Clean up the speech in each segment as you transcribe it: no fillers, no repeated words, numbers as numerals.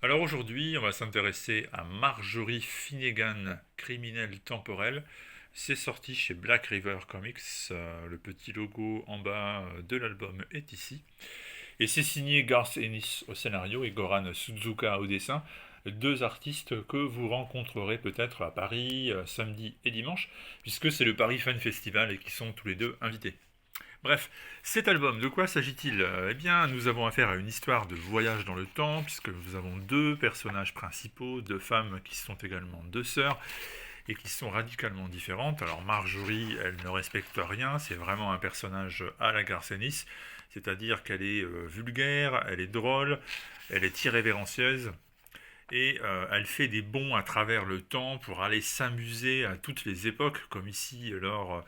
Alors aujourd'hui, on va s'intéresser à Marjorie Finnegan, criminelle temporelle. C'est sorti chez Black River Comics. Le petit logo en bas de l'album est ici. Et c'est signé Garth Ennis au scénario et Goran Sudzuka au dessin. Deux artistes que vous rencontrerez peut-être à Paris samedi et dimanche, puisque c'est le Paris Fan Festival et qui sont tous les deux invités. Bref, cet album, de quoi s'agit-il? Eh bien, nous avons affaire à une histoire de voyage dans le temps, puisque nous avons deux personnages principaux, deux femmes qui sont également deux sœurs, et qui sont radicalement différentes. Alors Marjorie, elle ne respecte rien, c'est vraiment un personnage à la Garcenis, c'est-à-dire qu'elle est vulgaire, elle est drôle, elle est irrévérencieuse, et elle fait des bonds à travers le temps pour aller s'amuser à toutes les époques, comme ici lors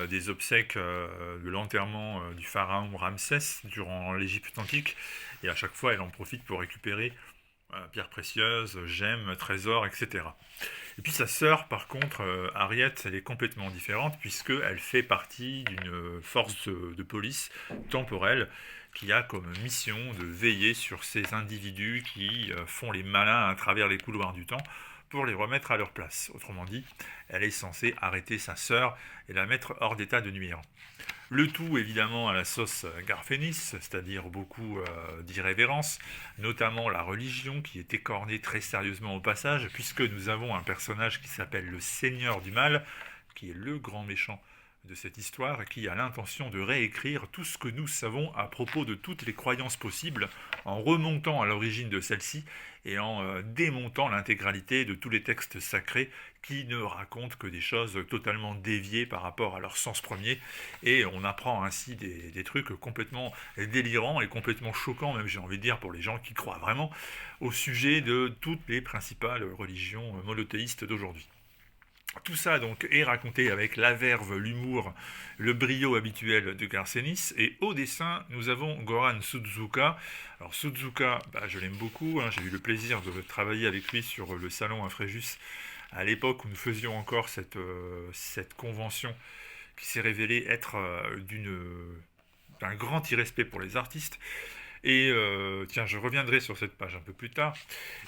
des obsèques de l'enterrement du pharaon Ramsès durant l'Égypte antique. Et à chaque fois, elle en profite pour récupérer pierres précieuses, gemmes, trésors, etc. Et puis sa sœur, par contre, Harriet, elle est complètement différente puisqu'elle fait partie d'une force de police temporelle qui a comme mission de veiller sur ces individus qui font les malins à travers les couloirs du temps pour les remettre à leur place. Autrement dit, elle est censée arrêter sa sœur et la mettre hors d'état de nuire. Le tout évidemment à la sauce Garfénis, c'est-à-dire beaucoup d'irrévérence, notamment la religion qui est écornée très sérieusement au passage, puisque nous avons un personnage qui s'appelle le Seigneur du Mal, qui est le grand méchant de cette histoire et qui a l'intention de réécrire tout ce que nous savons à propos de toutes les croyances possibles en remontant à l'origine de celles-ci et en démontant l'intégralité de tous les textes sacrés qui ne racontent que des choses totalement déviées par rapport à leur sens premier et on apprend ainsi des trucs complètement délirants et complètement choquants, même j'ai envie de dire pour les gens qui croient vraiment au sujet de toutes les principales religions monothéistes d'aujourd'hui. Tout ça donc est raconté avec la verve, l'humour, le brio habituel de Garcenis. Et au dessin, nous avons Goran Sudzuka. Alors Sudzuka, je l'aime beaucoup. J'ai eu le plaisir de travailler avec lui sur le salon à Fréjus à l'époque où nous faisions encore cette convention qui s'est révélée être d'un grand irrespect pour les artistes. Et tiens, je reviendrai sur cette page un peu plus tard.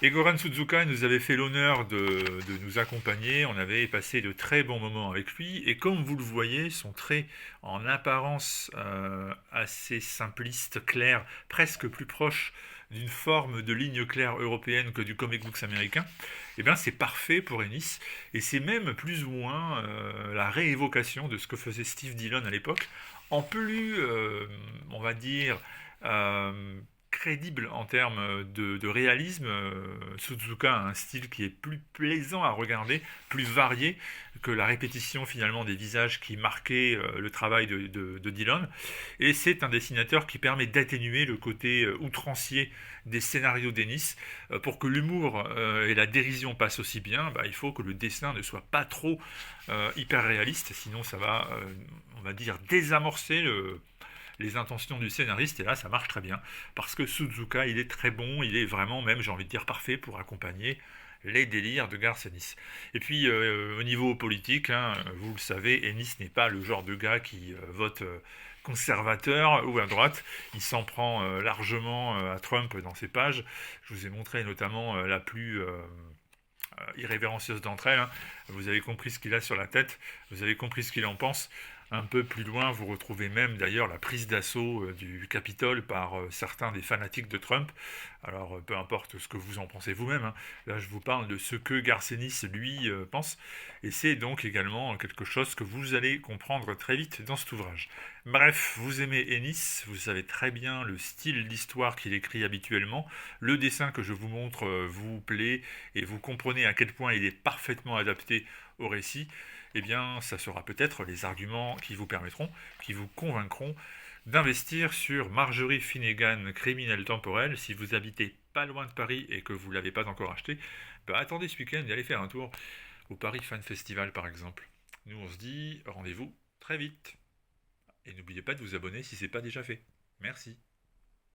Et Goran Sudzuka nous avait fait l'honneur de nous accompagner. On avait passé de très bons moments avec lui. Et comme vous le voyez, son trait en apparence assez simpliste, clair, presque plus proche d'une forme de ligne claire européenne que du comic books américain, eh bien c'est parfait pour Ennis. Et c'est même plus ou moins la réévocation de ce que faisait Steve Dillon à l'époque, en plus, on va dire, euh, crédible en termes de réalisme. Suzuka a un style qui est plus plaisant à regarder, plus varié que la répétition finalement des visages qui marquaient le travail de Dillon. Et c'est un dessinateur qui permet d'atténuer le côté outrancier des scénarios d'Ennis. Pour que l'humour et la dérision passent aussi bien, il faut que le dessin ne soit pas trop hyper réaliste, sinon ça va, on va dire, désamorcer les intentions du scénariste, et là ça marche très bien, parce que Suzuka il est très bon, il est vraiment même, j'ai envie de dire, parfait pour accompagner les délires de Garth Ennis. Et puis au niveau politique, vous le savez, Ennis n'est pas le genre de gars qui vote conservateur ou à droite, il s'en prend largement à Trump dans ses pages. Je vous ai montré notamment la plus irrévérencieuse d'entre elles. Vous avez compris ce qu'il a sur la tête, vous avez compris ce qu'il en pense. Un peu plus loin, vous retrouvez même d'ailleurs la prise d'assaut du Capitole par certains des fanatiques de Trump. Alors, peu importe ce que vous en pensez vous-même, là je vous parle de ce que Garcenis, lui, pense. Et c'est donc également quelque chose que vous allez comprendre très vite dans cet ouvrage. Bref, vous aimez Ennis, vous savez très bien le style d'histoire qu'il écrit habituellement. Le dessin que je vous montre vous plaît et vous comprenez à quel point il est parfaitement adapté au récit, eh bien, ça sera peut-être les arguments qui vous permettront, qui vous convaincront d'investir sur Marjorie Finnegan, criminelle temporelle. Si vous habitez pas loin de Paris et que vous ne l'avez pas encore acheté, attendez ce week-end et allez faire un tour au Paris Fan Festival par exemple. Nous on se dit rendez-vous très vite. Et n'oubliez pas de vous abonner si ce n'est pas déjà fait. Merci.